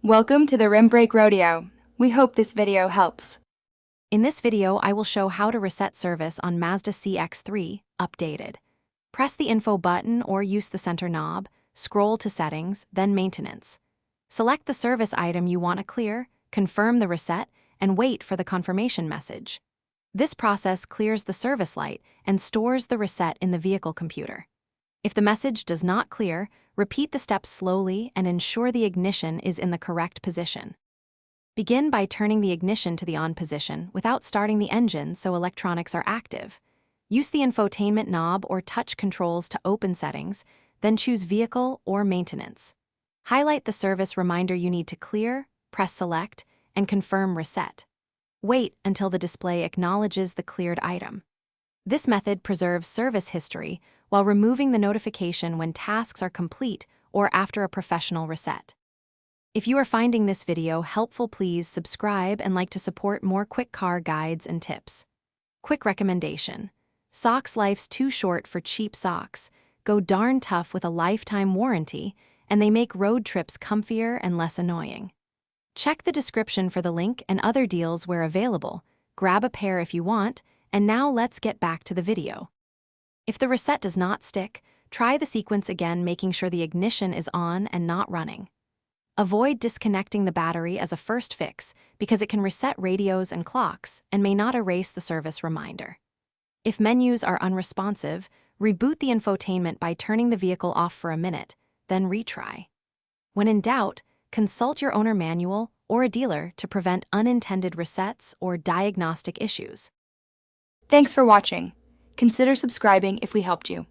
Welcome to the Rim Brake Rodeo. We hope this video helps. In this video, I will show how to reset service on Mazda CX-3 updated. Press the info button or use the center knob, scroll to settings, then maintenance. Select the service item you want to clear, confirm the reset, and wait for the confirmation message. This process clears the service light and stores the reset in the vehicle computer. If the message does not clear, repeat the steps slowly and ensure the ignition is in the correct position. Begin by turning the ignition to the on position without starting the engine so electronics are active. Use the infotainment knob or touch controls to open settings, then choose Vehicle or Maintenance. Highlight the service reminder you need to clear, press Select, and confirm Reset. Wait until the display acknowledges the cleared item. This method preserves service history while removing the notification when tasks are complete or after a professional reset. If you are finding this video helpful, please subscribe and like to support more quick car guides and tips. Quick recommendation: socks life's too short for cheap socks. Go darn tough with a lifetime warranty, and they make road trips comfier and less annoying. Check the description for the link and other deals where available. Grab a pair if you want, and now let's get back to the video. If the reset does not stick, try the sequence again, making sure the ignition is on and not running. Avoid disconnecting the battery as a first fix because it can reset radios and clocks and may not erase the service reminder. If menus are unresponsive, reboot the infotainment by turning the vehicle off for a minute, then retry. When in doubt, consult your owner manual or a dealer to prevent unintended resets or diagnostic issues. Thanks for watching. Consider subscribing if we helped you.